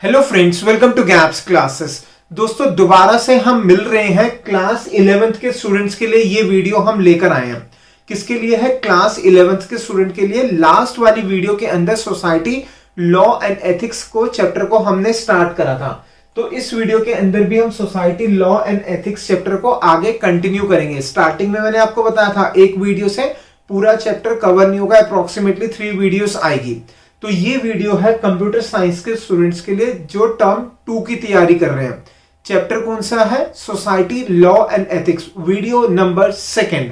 Hello friends, welcome to gaps classes. दोस्तों दोबारा से हम मिल रहे हैं क्लास 11th के स्टूडेंट्स के लिए। ये वीडियो हम लेकर आए हैं, किसके लिए है? क्लास 11th के स्टूडेंट के लिए। लास्ट वाली वीडियो के अंदर सोसाइटी लॉ एंड एथिक्स को चैप्टर को हमने स्टार्ट करा था, तो इस वीडियो के अंदर भी हम society law and ethics chapter को आगे कंटिन्यू करेंगे। स्टार्टिंग में मैंने आपको बताया था एक वीडियो से पूरा चैप्टर कवर नहीं होगा, अप्रोक्सीमेटली 3 वीडियोस आएगी। तो ये वीडियो है कंप्यूटर साइंस के स्टूडेंट्स के लिए जो टर्म 2 की तैयारी कर रहे हैं। चैप्टर कौन सा है? Society law and ethics, video number 2।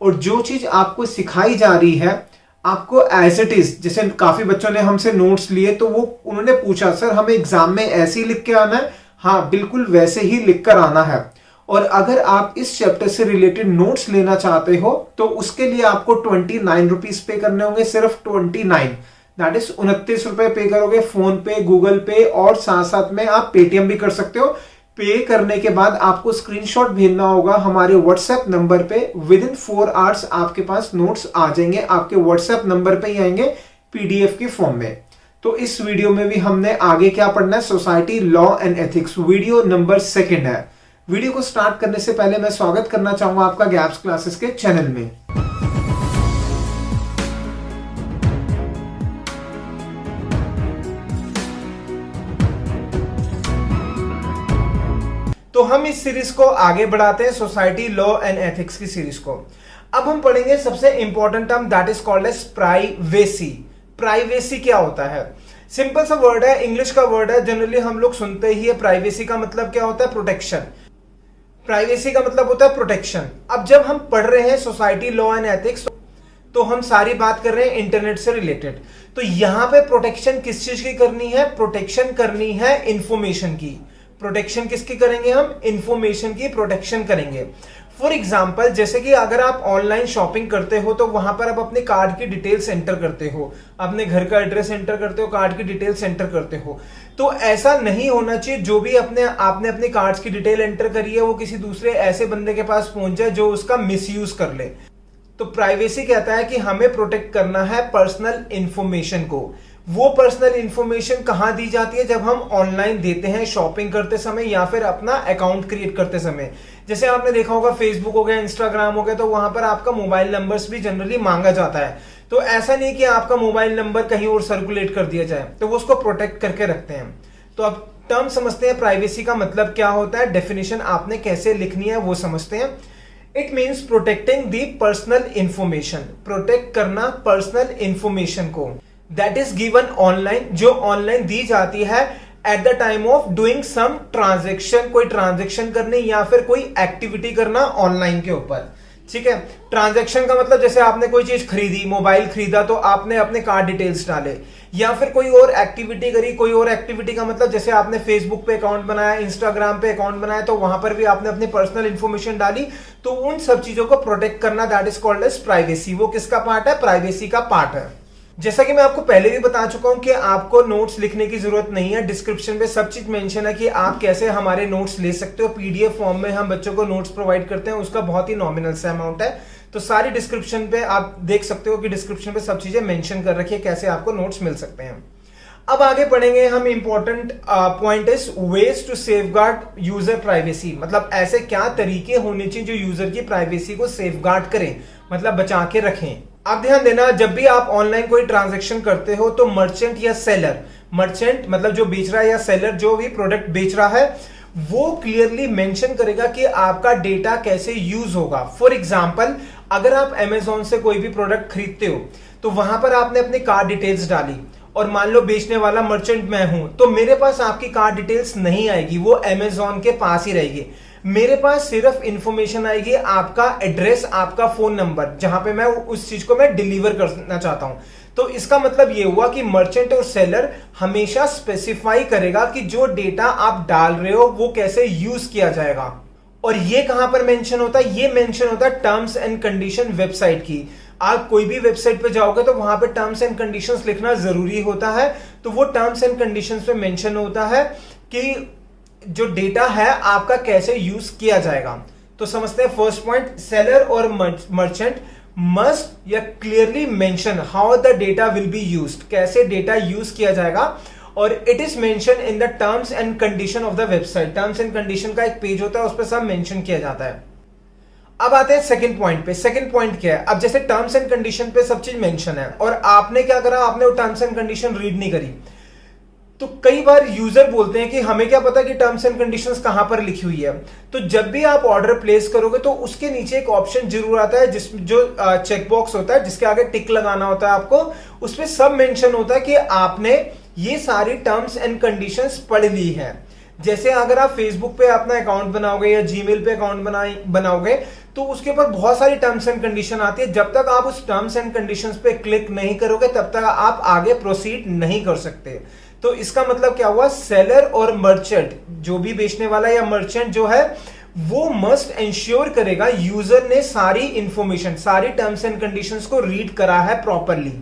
और जो चीज आपको सिखाई जा रही है आपको एज इट इज, जैसे काफी बच्चों ने हमसे नोट्स लिए तो वो उन्होंने पूछा सर हमें एग्जाम में ऐसे ही लिख के आना है? हाँ, बिल्कुल वैसे ही लिख कर आना है। और अगर आप इस चैप्टर से रिलेटेड नोट्स लेना चाहते हो तो उसके लिए आपको 29 रुपीज पे करने होंगे, सिर्फ 29, दैट इज 29 रुपए पे करोगे फोन पे, गूगल पे और साथ साथ में आप पेटीएम भी कर सकते हो। पे करने के बाद आपको स्क्रीनशॉट भेजना होगा हमारे व्हाट्सएप नंबर पे। विद इन 4 आवर्स आपके पास नोट्स आ जाएंगे, आपके व्हाट्सएप नंबर पे ही आएंगे पीडीएफ के फॉर्म में। तो इस वीडियो में भी हमने आगे क्या पढ़ना है? Society law and ethics, video number 2 है। वीडियो को स्टार्ट करने से पहले मैं स्वागत करना चाहूंगा आपका गैप्स क्लासेस के चैनल में। तो हम इस सीरीज को आगे बढ़ाते हैं, सोसाइटी लॉ एंड एथिक्स की सीरीज को। अब हम पढ़ेंगे सबसे important term, that is called as privacy. Privacy क्या होता है? सिंपल सा वर्ड है, इंग्लिश का वर्ड है, जनरली हम लोग सुनते ही है। प्राइवेसी का मतलब क्या होता है? प्रोटेक्शन। प्राइवेसी का मतलब होता है प्रोटेक्शन। अब जब हम पढ़ रहे हैं सोसाइटी लॉ एंड एथिक्स तो हम सारी बात कर रहे हैं इंटरनेट से रिलेटेड। तो यहां पे प्रोटेक्शन किस चीज की करनी है? प्रोटेक्शन करनी है इंफॉर्मेशन की। प्रोटेक्शन किसकी करेंगे हम? इंफॉर्मेशन की प्रोटेक्शन करेंगे। फॉर एग्जाम्पल, जैसे कि अगर आप ऑनलाइन शॉपिंग करते हो तो वहां पर आप अपने कार्ड की डिटेल्स एंटर करते हो, अपने घर का एड्रेस एंटर करते हो, कार्ड की डिटेल्स एंटर करते हो। तो ऐसा नहीं होना चाहिए जो भी आपने अपने कार्ड्स की डिटेल एंटर करी है वो किसी दूसरे ऐसे बंदे के पास पहुंच जाए जो उसका मिसयूज कर ले। तो प्राइवेसी कहता है कि हमें प्रोटेक्ट करना है पर्सनल इंफॉर्मेशन को। वो पर्सनल इंफॉर्मेशन कहां दी जाती है? जब हम ऑनलाइन देते हैं शॉपिंग करते समय या फिर अपना अकाउंट क्रिएट करते समय। जैसे आपने देखा होगा फेसबुक हो गया, इंस्टाग्राम हो गया, तो वहां पर आपका मोबाइल नंबर्स भी जनरली मांगा जाता है। तो ऐसा नहीं कि आपका मोबाइल नंबर कहीं और सर्कुलेट कर दिया जाए, तो वो उसको प्रोटेक्ट करके रखते हैं। तो अब टर्म समझते हैं, प्राइवेसी का मतलब क्या होता है, डेफिनेशन आपने कैसे लिखनी है वो समझते हैं। It means protecting the personal information, protect करना पर्सनल इंफॉर्मेशन को, दैट इज गिवन ऑनलाइन, जो ऑनलाइन दी जाती है at the time of doing some transaction, कोई ट्रांजेक्शन करने या फिर कोई एक्टिविटी करना ऑनलाइन के ऊपर। ठीक है, ट्रांजेक्शन का मतलब जैसे आपने कोई चीज खरीदी, मोबाइल खरीदा, तो आपने अपने कार्ड डिटेल्स डाले, या फिर कोई और एक्टिविटी करी। कोई और एक्टिविटी का मतलब जैसे आपने फेसबुक पे अकाउंट बनाया, इंस्टाग्राम पे अकाउंट बनाया, तो वहां पर भी आपने अपनी पर्सनल इंफॉर्मेशन डाली। तो उन सब चीजों को प्रोटेक्ट करना, that is called as privacy. वो किसका पार्ट है? प्राइवेसी का पार्ट है। जैसा कि मैं आपको पहले भी बता चुका हूं कि आपको नोट्स लिखने की जरूरत नहीं है। डिस्क्रिप्शन पे सब चीज मेंशन है कि आप कैसे हमारे नोट्स ले सकते हो। पीडीएफ फॉर्म में हम बच्चों को नोट्स प्रोवाइड करते हैं, उसका बहुत ही नॉमिनल सा अमाउंट है। तो सारी डिस्क्रिप्शन पे आप देख सकते हो कि डिस्क्रिप्शन पे सब चीजें मेंशन कर रखी है कैसे आपको नोट्स मिल सकते हैं। अब आगे पढ़ेंगे हम। Important point is ways to safeguard user privacy, मतलब ऐसे क्या तरीके होने चाहिए जो यूजर की प्राइवेसी को सेफगार्ड करें, मतलब बचा के रखें। अब ध्यान देना, जब भी आप ऑनलाइन कोई ट्रांजैक्शन करते हो तो मर्चेंट या सेलर, मर्चेंट मतलब जो बेच रहा है या सेलर जो भी प्रोडक्ट बेच रहा है, वो क्लियरली मेंशन करेगा कि आपका डेटा कैसे यूज होगा। फॉर एग्जांपल, अगर आप अमेजोन से कोई भी प्रोडक्ट खरीदते हो तो वहां पर आपने अपनी कार्ड डिटेल्स डाली और मान लो बेचने वाला मर्चेंट मैं हूं, तो मेरे पास आपकी कार्ड डिटेल्स नहीं आएगी, वो अमेजोन के पास ही रहेगी। मेरे पास सिर्फ इंफॉर्मेशन आएगी आपका एड्रेस, आपका फोन नंबर, जहां पे मैं उस चीज को मैं डिलीवर करना चाहता हूं। तो इसका मतलब ये हुआ कि मर्चेंट और सेलर हमेशा स्पेसिफाई करेगा कि जो डेटा आप डाल रहे हो वो कैसे यूज किया जाएगा। और ये कहां पर मेंशन होता है? ये मेंशन होता है टर्म्स एंड कंडीशन वेबसाइट की। आप कोई भी वेबसाइट पे जाओगे तो वहां पे टर्म्स एंड कंडीशंस लिखना जरूरी होता है। तो वो टर्म्स एंड कंडीशंस पे मेंशन होता है कि जो डेटा है आपका कैसे यूज किया जाएगा। तो समझते हैं फर्स्ट पॉइंट, सेलर और मर्चेंट मस्ट या clearly mention how the data will be used, कैसे डेटा यूज किया जाएगा। और it is mention in the terms and condition of the website. Terms and condition का एक पेज होता है, उस पर सब मेंशन किया जाता है। अब आते हैं सेकंड पॉइंट पे। सेकंड पॉइंट क्या है? अब जैसे टर्म्स एंड कंडीशन पे सब चीज मेंशन है और आपने क्या करा, आपने वो टर्म्स एंड कंडीशन रीड नहीं करी, तो कई बार यूजर बोलते हैं कि हमें क्या पता कि टर्म्स एंड कंडीशंस कहां पर लिखी हुई है। तो जब भी आप ऑर्डर प्लेस करोगे तो उसके नीचे एक ऑप्शन जरूर आता है जिस जो चेकबॉक्स होता है जिसके आगे टिक लगाना होता है आपको, उस पर सब मेंशन होता है कि आपने ये सारी टर्म्स एंड कंडीशंस पढ़ ली है। जैसे अगर आप फेसबुक पे अपना अकाउंट बनाओगे या जीमेल पे अकाउंट बनाओगे तो उसके ऊपर बहुत सारी टर्म्स एंड कंडीशन आती है। जब तक आप उस टर्म्स एंड कंडीशंस पे क्लिक नहीं करोगे तब तक आप आगे प्रोसीड नहीं कर सकते। तो इसका मतलब क्या हुआ, सेलर और मर्चेंट, जो भी बेचने वाला या मर्चेंट जो है वो मस्ट इंश्योर करेगा यूजर ने सारी इंफॉर्मेशन, सारी टर्म्स एंड कंडीशंस को रीड करा है प्रॉपरली।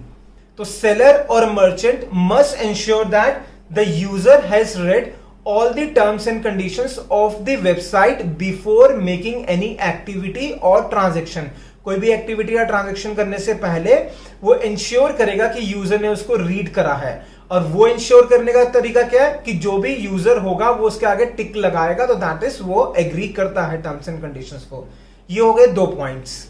तो सेलर और merchant must ensure that the user has red all the terms and conditions of the website before making any activity or transaction। कोई भी एक्टिविटी या ट्रांजेक्शन करने से पहले वो इंश्योर करेगा कि यूजर ने उसको रीड करा है। और वो इंश्योर करने का तरीका क्या है कि जो भी यूजर होगा वो उसके आगे टिक लगाएगा, तो दैट इज वो एग्री करता है टर्म्स एंड कंडीशंस को। ये हो गए 2 पॉइंट्स।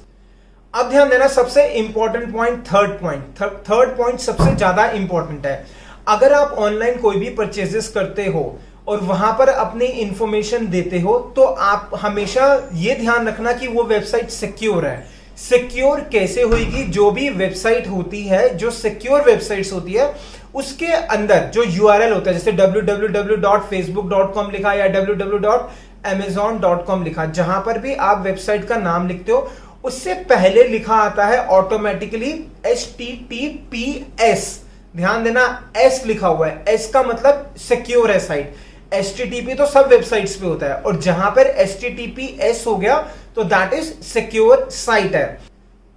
अब ध्यान देना सबसे important point, third point. Third point सबसे ज्यादा इंपॉर्टेंट है। अगर आप ऑनलाइन कोई भी परचेजेस करते हो और वहां पर अपनी इंफॉर्मेशन देते हो तो आप हमेशा ये ध्यान रखना कि वो वेबसाइट सिक्योर है। सिक्योर कैसे होगी? जो भी वेबसाइट होती है, जो सिक्योर वेबसाइट्स होती है, उसके अंदर जो यूआरएल होता है, जैसे www.facebook.com लिखा या www.amazon.com लिखा, जहां पर भी आप वेबसाइट का नाम लिखते हो उससे पहले लिखा आता है ऑटोमेटिकली HTTPS। ध्यान देना, S लिखा हुआ है। S का मतलब सिक्योर है साइट। HTTP तो सब वेबसाइट्स पे होता है और जहां पर HTTPS हो गया तो दैट इज सिक्योर साइट है।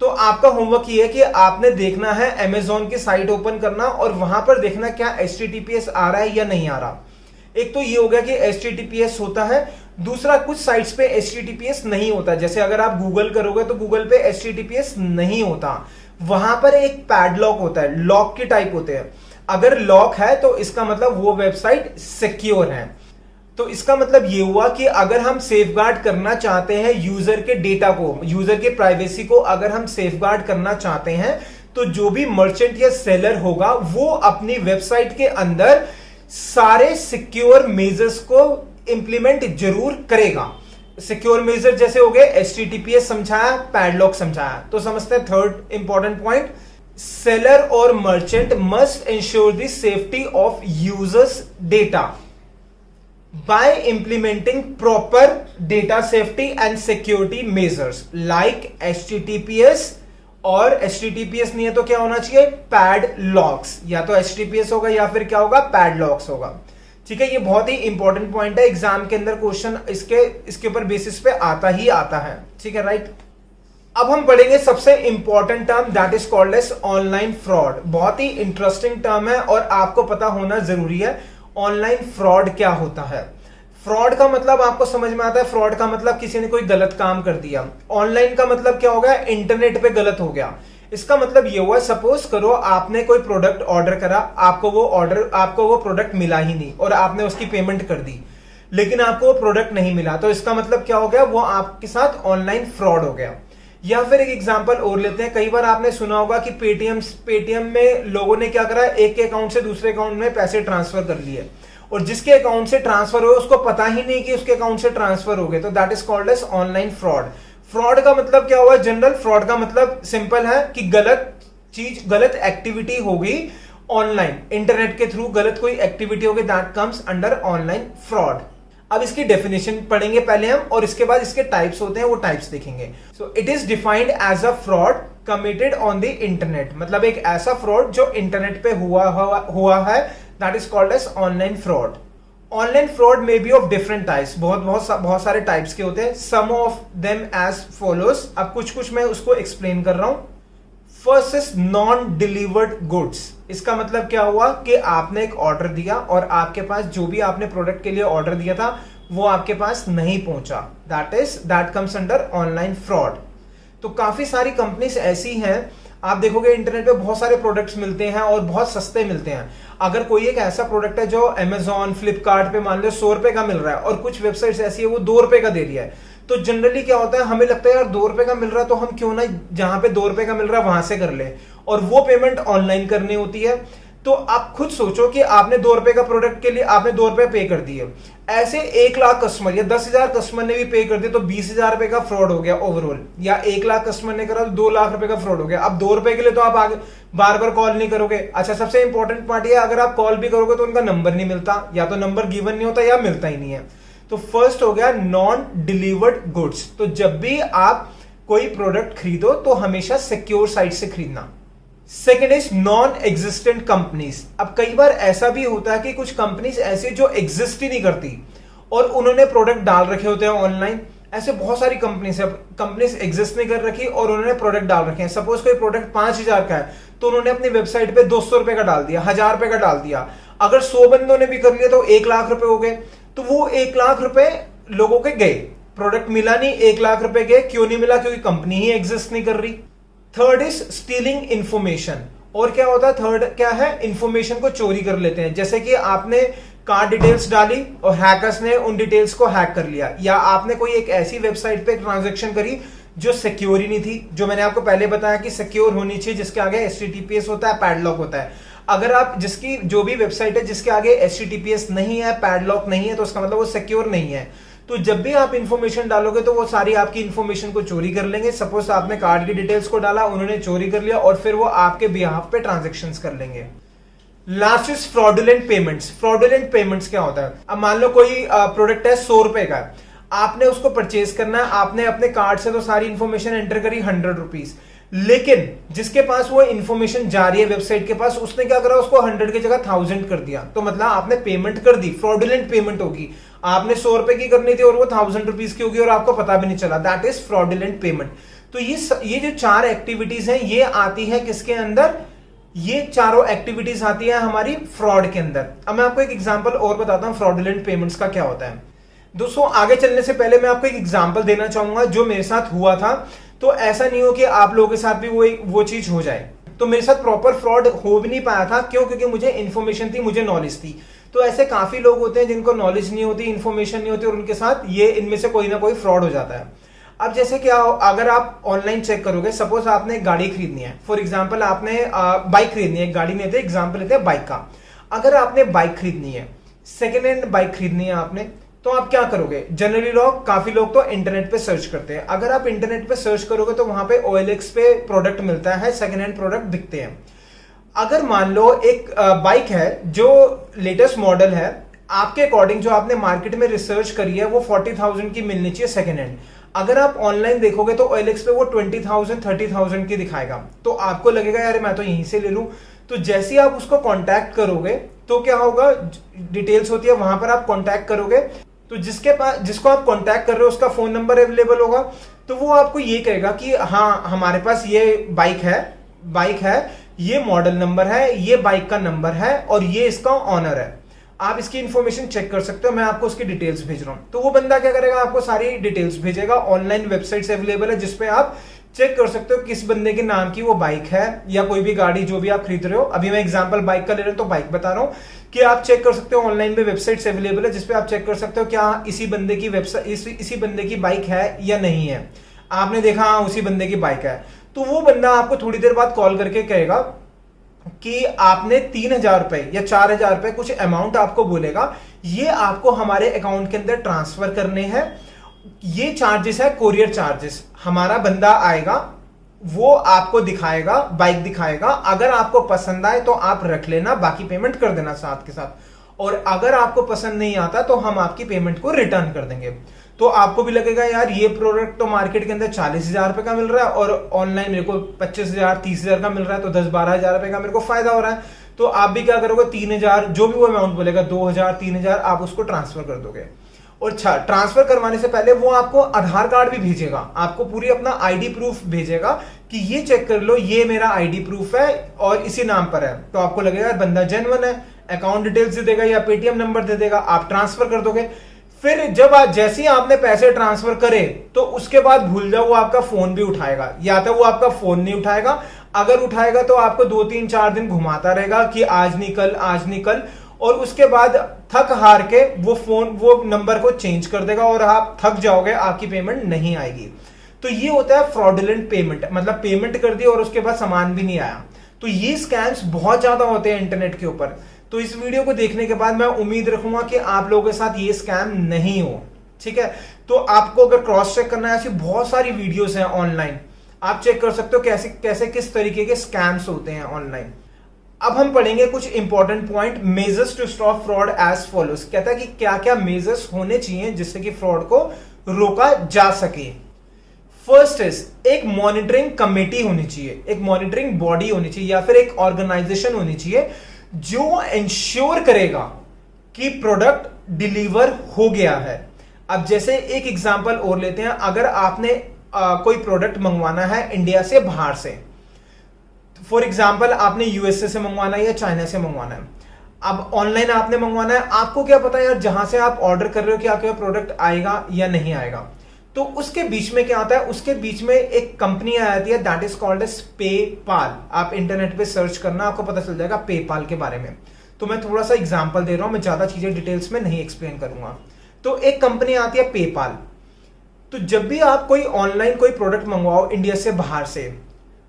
तो आपका होमवर्क ये है कि आपने देखना है Amazon की साइट ओपन करना और वहां पर देखना क्या HTTPS आ रहा है या नहीं आ रहा। एक तो ये हो गया कि HTTPS होता है, दूसरा कुछ साइट्स पे HTTPS नहीं होता। जैसे अगर आप गूगल करोगे तो गूगल पे HTTPS नहीं होता, वहां पर एक पैडलॉक होता है, लॉक के टाइप होते हैं। अगर लॉक है तो इसका मतलब वो वेबसाइट सिक्योर है। तो इसका मतलब ये हुआ कि अगर हम सेफगार्ड करना चाहते हैं यूजर के डेटा को, यूजर के प्राइवेसी को अगर हम सेफगार्ड करना चाहते हैं तो जो भी मर्चेंट या सेलर होगा वो अपनी वेबसाइट के अंदर सारे सिक्योर मेजर्स को इंप्लीमेंट जरूर करेगा। सिक्योर मेजर जैसे हो गए HTTPS समझाया, पैडलॉक समझाया। तो समझते हैं थर्ड इंपॉर्टेंट पॉइंट, सेलर और merchant must ensure the safety of users data by implementing proper data safety and security measures like HTTPS, और HTTPS नहीं है तो क्या होना चाहिए, padlocks। या तो HTTPS होगा या फिर क्या होगा, padlocks होगा। ठीक है, ये बहुत ही इंपॉर्टेंट पॉइंट है, एग्जाम के अंदर क्वेश्चन इसके ऊपर बेसिस पे आता ही आता है। ठीक है, राइट। अब हम पढ़ेंगे सबसे important term, that is called as online fraud. बहुत ही इंटरेस्टिंग टर्म है और आपको पता होना जरूरी है ऑनलाइन फ्रॉड क्या होता है। फ्रॉड का मतलब आपको समझ में आता है, फ्रॉड का मतलब किसी ने कोई गलत काम कर दिया। ऑनलाइन का मतलब क्या हो गया, इंटरनेट पे गलत हो गया। इसका मतलब ये हुआ, सपोज करो आपने कोई प्रोडक्ट ऑर्डर करा, आपको वो प्रोडक्ट मिला ही नहीं और आपने उसकी पेमेंट कर दी, लेकिन आपको वो प्रोडक्ट नहीं मिला। तो इसका मतलब क्या हो गया, वो आपके साथ ऑनलाइन फ्रॉड हो गया। या फिर एक एग्जांपल और लेते हैं, कई बार आपने सुना होगा कि पेटीएम में लोगों ने क्या करा, एक के अकाउंट से दूसरे अकाउंट में पैसे ट्रांसफर कर लिए और जिसके अकाउंट से ट्रांसफर हुए उसको पता ही नहीं कि उसके अकाउंट से ट्रांसफर हो गए। तो that is called as online fraud. Fraud का मतलब क्या हुआ, जनरल फ्रॉड का मतलब सिंपल है कि गलत एक्टिविटी होगी ऑनलाइन, इंटरनेट के थ्रू गलत कोई एक्टिविटी होगी, that comes under online fraud. अब इसकी डेफिनेशन पढ़ेंगे पहले हम और इसके बाद इसके टाइप्स होते हैं वो टाइप्स देखेंगे। So it is defined as a fraud committed on the internet, मतलब एक ऐसा फ्रॉड जो इंटरनेट पे हुआ है, that is called as online fraud. Online fraud may be of different types, बहुत सारे टाइप्स के होते हैं। Some of them as follows. अब कुछ मैं उसको एक्सप्लेन कर रहा हूं। First is non delivered goods. इसका मतलब क्या हुआ कि आपने एक ऑर्डर दिया और आपके पास जो भी आपने प्रोडक्ट के लिए ऑर्डर दिया था वो आपके पास नहीं पहुंचा, that comes under online fraud. तो काफी सारी कंपनीज ऐसी हैं, आप देखोगे इंटरनेट पे बहुत सारे प्रोडक्ट्स मिलते हैं और बहुत सस्ते मिलते हैं। अगर कोई एक ऐसा प्रोडक्ट है जो अमेजॉन फ्लिपकार्ट पे मान लो 100 रुपए का मिल रहा है और कुछ वेबसाइट्स ऐसी है वो 2 रुपए का दे रही है, तो जनरली क्या होता है, हमें लगता है यार 2 रुपए का मिल रहा है तो हम क्यों ना जहां पे 2 रुपए का मिल रहा है वहां से कर ले, और वो पेमेंट ऑनलाइन करनी होती है। तो आप खुद सोचो कि आपने 2 रुपए का प्रोडक्ट के लिए आपने 2 रुपए पे कर दिए, ऐसे 1 लाख कस्टमर या 10,000 कस्टमर ने भी पे कर दिए तो 20,000 रुपए का फ्रॉड हो गया ओवरऑल, या 1 लाख कस्टमर ने करा तो 2 लाख रुपए का फ्रॉड हो गया। अब 2 रुपए के लिए तो आप आगे बार बार कॉल नहीं करोगे। अच्छा, सबसे इंपॉर्टेंट पार्ट ये, अगर आप कॉल भी करोगे तो उनका नंबर नहीं मिलता, या तो नंबर गिवन नहीं होता या मिलता ही नहीं है। तो फर्स्ट हो गया नॉन डिलीवर्ड गुड्स। तो जब भी आप कोई प्रोडक्ट खरीदो तो हमेशा सिक्योर साइट से खरीदना। Second is non existent companies. अब कई बार ऐसा भी होता है कि कुछ कंपनीज ऐसी जो एग्जिस्ट ही नहीं करती और उन्होंने प्रोडक्ट डाल रखे होते हैं ऑनलाइन। ऐसे बहुत सारी कंपनीज एग्जिस्ट नहीं कर रखी और उन्होंने प्रोडक्ट डाल रखे हैं। सपोज कोई प्रोडक्ट 5,000 का है तो उन्होंने अपनी वेबसाइट पे 200 रुपए का डाल दिया, 1,000 रुपए का डाल दिया। अगर 100 बंदों ने भी कर लिया तो 1 लाख रुपए हो गए। तो वो 1 लाख रुपए लोगों के गए, प्रोडक्ट मिला नहीं, 1 लाख रुपए गए। क्यों नहीं मिला? क्योंकि कंपनी ही एग्जिस्ट नहीं कर रही। Third is stealing information. और क्या होता है, थर्ड क्या है, इंफॉर्मेशन को चोरी कर लेते हैं। जैसे कि आपने कार्ड डिटेल्स डाली और हैकर्स ने उन डिटेल्स को हैक कर लिया, या आपने कोई एक ऐसी वेबसाइट पे ट्रांजैक्शन करी जो सिक्योर ही नहीं थी। जो मैंने आपको पहले बताया कि सिक्योर होनी चाहिए, जिसके आगे HTTPS होता है, पैडलॉक होता है। अगर आप जिसकी जो भी वेबसाइट है जिसके आगे HTTPS नहीं है, पैडलॉक नहीं है, तो उसका मतलब वो सिक्योर नहीं है। तो जब भी आप इंफॉर्मेशन डालोगे तो वो सारी आपकी इंफॉर्मेशन को चोरी कर लेंगे। सपोज आपने कार्ड की डिटेल्स को डाला, उन्होंने चोरी कर लिया और फिर वो आपके बिहाफ पे ट्रांजैक्शंस कर लेंगे। Last is fraudulent payments. Fraudulent payments क्या होता है? अब मान लो कोई प्रोडक्ट है 100 रुपए का, आपने उसको परचेज करना है, आपने अपने कार्ड से तो सारी इंफॉर्मेशन एंटर करी 100 रुपीज, लेकिन जिसके पास वो इंफॉर्मेशन जा रही है वेबसाइट के पास, उसने क्या करा, उसको 100 की जगह 1000 कर दिया। तो मतलब आपने पेमेंट कर दी, फ्रॉडुलेंट पेमेंट होगी। आपने 100 रुपए की करनी थी और वो 1000 रुपीज की होगी और आपको पता भी नहीं चला। That is fraudulent payment. तो ये जो 4 एक्टिविटीज हैं ये आती है किसके अंदर? ये चारों एक्टिविटीज आती है हमारी फ्रॉड के अंदर। अब मैं आपको एक एग्जांपल और बताता हूं फ्रॉडुलेंट पेमेंट्स का क्या होता है। दोस्तों, आगे चलने से पहले मैं आपको एक एग्जांपल देना चाहूंगा जो मेरे साथ हुआ था। तो ऐसा नहीं हो कि आप लोगों के साथ भी वो चीज हो जाए। तो मेरे साथ प्रॉपर फ्रॉड हो भी नहीं पाया था। क्यों? क्योंकि मुझे इंफॉर्मेशन थी, मुझे नॉलेज थी। तो ऐसे काफी लोग होते हैं जिनको नॉलेज नहीं होती, इंफॉर्मेशन नहीं होती, और उनके साथ ये इनमें से कोई ना कोई फ्रॉड हो जाता है। अब जैसे क्या, अगर आप ऑनलाइन चेक करोगे, सपोज आपने एक गाड़ी खरीदनी है, फॉर एग्जांपल आपने बाइक खरीदनी है, एक गाड़ी नहीं, एग्जांपल लेते हैं बाइक का। अगर आपने बाइक खरीदनी है, सेकेंड हैंड बाइक खरीदनी है आपने, तो आप क्या करोगे? जनरली काफी लोग तो इंटरनेट पे सर्च करते हैं। अगर आप इंटरनेट पे सर्च करोगे तो वहां पे OLX पे प्रोडक्ट मिलता है, सेकेंड हैंड प्रोडक्ट दिखते हैं। अगर मान लो एक बाइक है जो लेटेस्ट मॉडल है, आपके अकॉर्डिंग जो आपने मार्केट में रिसर्च करी है वो 40,000 की मिलनी चाहिए सेकेंड हैंड। अगर आप ऑनलाइन देखोगे तो OLX पे वो 20,000 30,000 की दिखाएगा। तो आपको लगेगा यार मैं तो यहीं से ले लूं। तो जैसे ही आप उसको कांटेक्ट करोगे तो क्या होगा, डिटेल्स होती है वहां पर, आप कांटेक्ट करोगे तो जिसको आप कांटेक्ट कर रहे हो उसका फोन नंबर अवेलेबल होगा। तो वो आपको ये कहेगा कि हाँ हमारे पास ये बाइक है, ये मॉडल नंबर है, ये बाइक का नंबर है और ये इसका ऑनर है। आप इसकी इंफॉर्मेशन चेक कर सकते हो, मैं आपको उसकी डिटेल्स भेज रहा हूं। तो वो बंदा क्या करेगा, आपको सारी डिटेल्स भेजेगा। ऑनलाइन वेबसाइट्स अवेलेबल है जिसपे आप चेक कर सकते हो किस बंदे के नाम की वो बाइक है, या कोई भी गाड़ी जो भी आप खरीद रहे हो। अभी मैं एग्जांपल बाइक का ले रहा हूं तो बाइक बता रहा हूं कि आप चेक कर सकते हो। ऑनलाइन में वेबसाइट्स अवेलेबल है जिसपे आप चेक कर सकते हो क्या इसी बंदे की वेबसाइट इसी बंदे की बाइक है या नहीं है। आपने देखा हाँ उसी बंदे की बाइक है, तो वो बंदा आपको थोड़ी देर बाद कॉल करके कहेगा कि आपने 3,000 रुपए या 4,000 रुपए कुछ अमाउंट आपको बोलेगा, ये आपको हमारे अकाउंट के अंदर ट्रांसफर करने हैं। ये चार्जेस है कोरियर चार्जेस। हमारा बंदा आएगा, वो आपको दिखाएगा, बाइक दिखाएगा। अगर आपको पसंद आए तो आप रख लेना, बाकी पेमेंट कर देना साथ के साथ। और अगर आपको पसंद नहीं आता तो हम आपकी पेमेंट को रिटर्न कर देंगे। तो आपको भी लगेगा यार ये प्रोडक्ट तो मार्केट के अंदर 40,000 रुपए का मिल रहा है और ऑनलाइन मेरे को 25,000 30,000 का मिल रहा है, तो 10-12,000 रुपए का मेरे को फायदा हो रहा है। तो आप भी क्या करोगे, 3,000 जो भी वो अमाउंट बोलेगा, 2,000 3,000 आप उसको ट्रांसफर कर दोगे। और अच्छा, ट्रांसफर करवाने से पहले वो आपको आधार कार्ड भी भेजेगा, आपको पूरी अपना आईडी प्रूफ भेजेगा कि ये चेक कर लो, ये मेरा आईडी प्रूफ है और इसी नाम पर है। तो आपको लगेगा बंदा जेन्युइन है, अकाउंट डिटेल्स दे देगा या पेटीएम नंबर दे देगा, आप ट्रांसफर कर दोगे। फिर जब जैसे ही आपने पैसे ट्रांसफर करे तो उसके बाद भूल जाओ वो आपका फोन भी उठाएगा, या तो वो आपका फोन नहीं उठाएगा, अगर उठाएगा तो आपको 2-3-4 दिन घुमाता रहेगा कि आज नहीं कल, और उसके बाद थक हार के वो नंबर को चेंज कर देगा और आप थक जाओगे, आपकी पेमेंट नहीं आएगी। तो ये होता है फ्रॉडुलेंट पेमेंट, मतलब पेमेंट कर दी और उसके बाद सामान भी नहीं आया। तो ये स्कैम्स बहुत ज्यादा होते हैं इंटरनेट के ऊपर। तो इस वीडियो को देखने के बाद मैं उम्मीद रखूंगा कि आप लोगों के साथ ये स्कैम नहीं हो, ठीक है। तो आपको अगर क्रॉस चेक करना है, ऐसी बहुत सारी वीडियोस हैं ऑनलाइन, आप चेक कर सकते हो कैसे कैसे किस तरीके के स्कैम्स होते हैं ऑनलाइन। अब हम पढ़ेंगे कुछ important point, measures to stop fraud as follows. कहता है कि क्या क्या मेजर्स होने चाहिए जिससे कि फ्रॉड को रोका जा सके। फर्स्ट इज, एक मॉनिटरिंग कमेटी होनी चाहिए, एक मॉनिटरिंग बॉडी होनी चाहिए या फिर एक ऑर्गेनाइजेशन होनी चाहिए जो इंश्योर करेगा कि प्रोडक्ट डिलीवर हो गया है। अब जैसे एक एग्जांपल और लेते हैं, अगर आपने कोई प्रोडक्ट मंगवाना है इंडिया से बाहर से, फॉर एग्जांपल आपने यूएसए से मंगवाना है या चाइना से मंगवाना है, अब ऑनलाइन आपने मंगवाना है, आपको क्या पता यार जहां से आप ऑर्डर कर रहे हो कि आपका प्रोडक्ट आएगा या नहीं आएगा। तो उसके बीच में क्या आता है, उसके बीच में एक कंपनी आ जाती है, that is called as PayPal. आप इंटरनेट पे सर्च करना, आपको पता चल जाएगा पेपाल के बारे में। तो मैं थोड़ा सा एग्जांपल दे रहा हूं, मैं ज्यादा चीजें डिटेल्स में नहीं एक्सप्लेन करूंगा। तो एक कंपनी आती है पेपाल। तो जब भी आप कोई ऑनलाइन कोई प्रोडक्ट मंगवाओ इंडिया से बाहर से,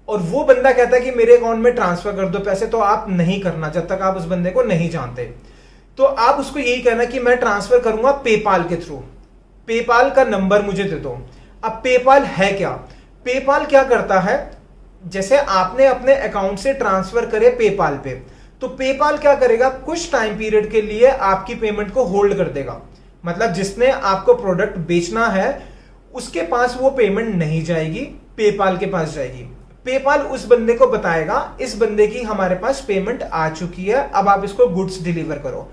और वो बंदा कहता है कि मेरे अकाउंट में ट्रांसफर कर दो पैसे, तो आप नहीं करना जब तक आप उस बंदे को नहीं जानते। तो आप उसको यही कहना कि मैं ट्रांसफर करूंगा पेपाल के थ्रू, पेपाल का नंबर मुझे दे दो। अब पेपाल है क्या, पेपाल क्या करता है, जैसे आपने अपने अकाउंट से ट्रांसफर करे पेपाल पे, तो पेपाल क्या करेगा, कुछ टाइम पीरियड के लिए आपकी पेमेंट को होल्ड कर देगा। मतलब जिसने आपको प्रोडक्ट बेचना है उसके पास वो पेमेंट नहीं जाएगी, पेपाल के पास जाएगी। पेपाल उस बंदे को बताएगा इस बंदे की हमारे पास पेमेंट आ चुकी है, अब आप इसको गुड्स डिलीवर करो।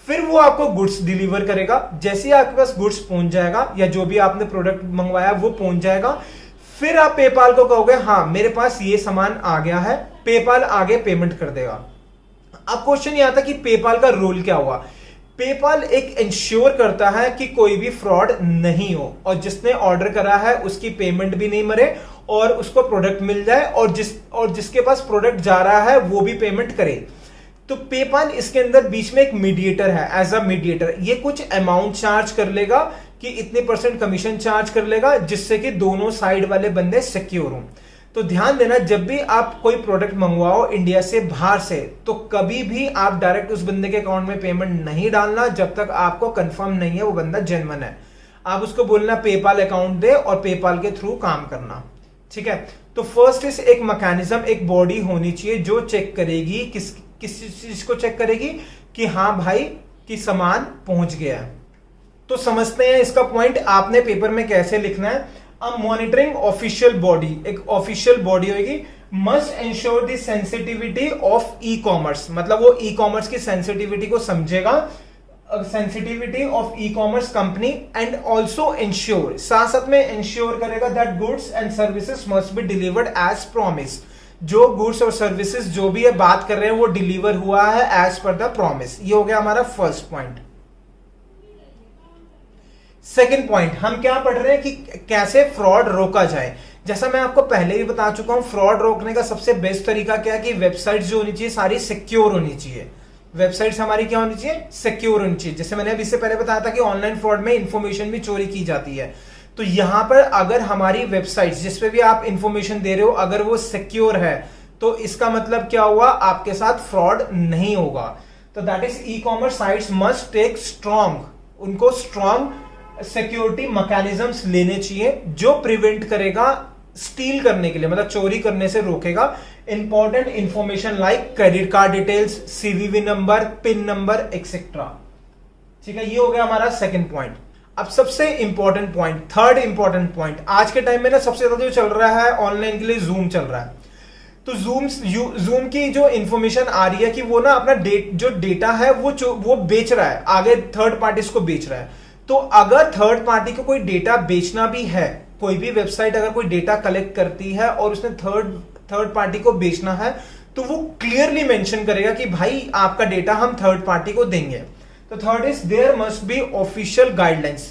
फिर वो आपको गुड्स डिलीवर करेगा। जैसे ही आपके पास गुड्स पहुंच जाएगा या जो भी आपने प्रोडक्ट मंगवाया वो पहुंच जाएगा, फिर आप पेपाल को कहोगे हाँ मेरे पास ये सामान आ गया है, पेपाल आगे पेमेंट कर देगा। अब क्वेश्चन ये आता कि पेपाल का रोल क्या हुआ। पेपाल एक इंश्योर करता है कि कोई भी फ्रॉड नहीं हो और जिसने ऑर्डर करा है उसकी पेमेंट भी नहीं मरे और उसको प्रोडक्ट मिल जाए, और जिसके पास प्रोडक्ट जा रहा है वो भी पेमेंट करे। तो पेपाल इसके अंदर बीच में एक मीडिएटर है, एज अ मीडिएटर ये कुछ अमाउंट चार्ज कर लेगा कि इतने % कमीशन चार्ज कर लेगा, जिससे कि दोनों साइड वाले बंदे सिक्योर हों। तो ध्यान देना, जब भी आप कोई प्रोडक्ट मंगवाओ इंडिया से बाहर से, तो कभी भी आप डायरेक्ट उस बंदे के अकाउंट में पेमेंट नहीं डालना जब तक आपको कंफर्म नहीं है वो बंदा जेन्युइन है। आप उसको बोलना पेपाल अकाउंट दे और पेपाल के थ्रू काम करना, ठीक है। तो फर्स्ट इज एक मैकेनिज्म, एक बॉडी होनी चाहिए जो चेक करेगी, किस चीज को चेक करेगी कि हाँ भाई कि सामान पहुंच गया है। तो समझते हैं इसका पॉइंट आपने पेपर में कैसे लिखना है। अब मॉनिटरिंग ऑफिशियल बॉडी, एक ऑफिशियल बॉडी होगी, must ensure the sensitivity of e commerce, मतलब वो ई कॉमर्स की सेंसिटिविटी को समझेगा, sensitivity of e commerce company, and also ensure, साथ साथ में इंश्योर करेगा that goods and services must be delivered as promise. जो गुड्स और सर्विसेज जो भी है बात कर रहे हैं वो डिलीवर हुआ है एज पर द प्रॉमिस। ये हो गया हमारा फर्स्ट पॉइंट। सेकंड पॉइंट हम क्या पढ़ रहे हैं कि कैसे फ्रॉड रोका जाए। जैसा मैं आपको पहले भी बता चुका हूं, फ्रॉड रोकने का सबसे बेस्ट तरीका क्या है कि वेबसाइट्स जो होनी चाहिए सारी सिक्योर होनी चाहिए। वेबसाइट्स हमारी क्या होनी चाहिए, सिक्योर होनी चाहिए। जैसे मैंने अभी इससे पहले बताया था कि ऑनलाइन फ्रॉड में इंफॉर्मेशन भी चोरी की जाती है, तो यहां पर अगर हमारी वेबसाइट्स जिसपे भी आप इंफॉर्मेशन दे रहे हो अगर वो सिक्योर है, तो इसका मतलब क्या हुआ, आपके साथ फ्रॉड नहीं होगा। तो that is e commerce sites must take strong, उनको स्ट्रॉन्ग सिक्योरिटी मैकेनिज्म्स लेने चाहिए जो प्रिवेंट करेगा स्टील करने के लिए, मतलब चोरी करने से रोकेगा important information like credit card details, CVV number, pin number etcetera. ठीक है, ये हो गया हमारा सेकंड पॉइंट। अब सबसे important point, third important point, आज के टाइम में ना सबसे ज्यादा जो चल रहा है ऑनलाइन के लिए जूम चल रहा है। तो जूम की जो इंफॉर्मेशन आ रही है कि वो ना अपना जो डेटा है वो बेच रहा है, आगे थर्ड पार्टीज को बेच रहा है। तो अगर थर्ड पार्टी को कोई डेटा बेचना भी है, कोई भी वेबसाइट अगर कोई डेटा कलेक्ट करती है और उसने थर्ड पार्टी को बेचना है, तो वो क्लियरली मेंशन करेगा कि भाई आपका डेटा हम थर्ड पार्टी को देंगे। तो third is there must be official guidelines,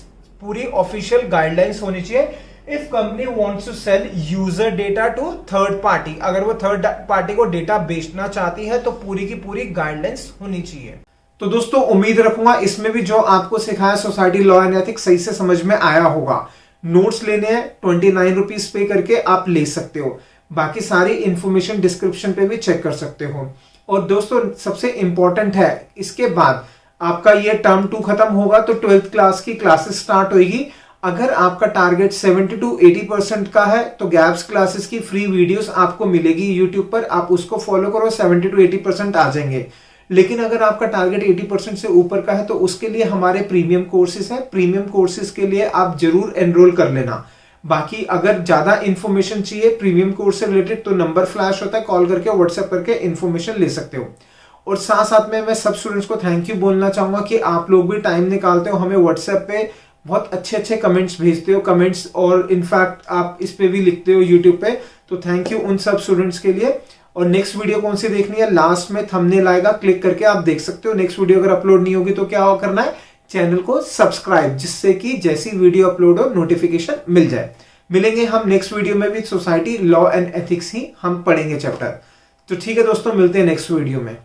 पूरी ऑफिशियल गाइडलाइंस होनी चाहिए if company wants to sell user data to third party, अगर वो थर्ड पार्टी को डेटा बेचना चाहती है तो पूरी की पूरी गाइडलाइंस होनी चाहिए। तो दोस्तों उम्मीद रखूंगा इसमें भी जो आपको सिखाया सोसाइटी लॉ एंड एथिक्स सही से समझ में आया होगा। नोट्स लेने हैं 29 रुपीज पे करके आप ले सकते हो, बाकी सारी इंफॉर्मेशन डिस्क्रिप्शन पे भी चेक कर सकते हो। और दोस्तों सबसे इंपॉर्टेंट है, इसके बाद आपका ये टर्म 2 खत्म होगा तो 12th क्लास की क्लासेस स्टार्ट होगी। अगर आपका टारगेट 70 to 80% का है तो गैप्स क्लासेस की फ्री वीडियोस आपको मिलेगी यूट्यूब पर, आप उसको फॉलो करो, 70 to 80% आ जाएंगे। लेकिन अगर आपका टारगेट 80% से ऊपर का है तो उसके लिए हमारे प्रीमियम कोर्सेज हैं, प्रीमियम कोर्सेज के लिए आप जरूर एनरोल कर लेना। बाकी अगर ज्यादा इंफॉर्मेशन चाहिए प्रीमियम कोर्स से रिलेटेड तो नंबर फ्लैश होता है, कॉल करके व्हाट्सएप करके इंफॉर्मेशन ले सकते हो। और साथ साथ में मैं सब स्टूडेंट्स को थैंक यू बोलना चाहूंगा कि आप लोग भी टाइम निकालते हो, हमें व्हाट्सएप पे बहुत अच्छे अच्छे कमेंट्स भेजते हो, कमेंट्स और इनफैक्ट आप इस पे भी लिखते हो यूट्यूब पे, तो थैंक यू उन सब स्टूडेंट्स के लिए। और नेक्स्ट वीडियो कौन सी देखनी है, लास्ट में थंबनेल आएगा, क्लिक करके आप देख सकते हो। नेक्स्ट वीडियो अगर अपलोड नहीं होगी तो क्या करना है, चैनल को सब्सक्राइब, जिससे कि जैसी वीडियो अपलोड हो नोटिफिकेशन मिल जाए। मिलेंगे हम नेक्स्ट वीडियो में भी, सोसाइटी लॉ एंड एथिक्स ही हम पढ़ेंगे चैप्टर। तो ठीक है दोस्तों, मिलते हैं नेक्स्ट वीडियो में।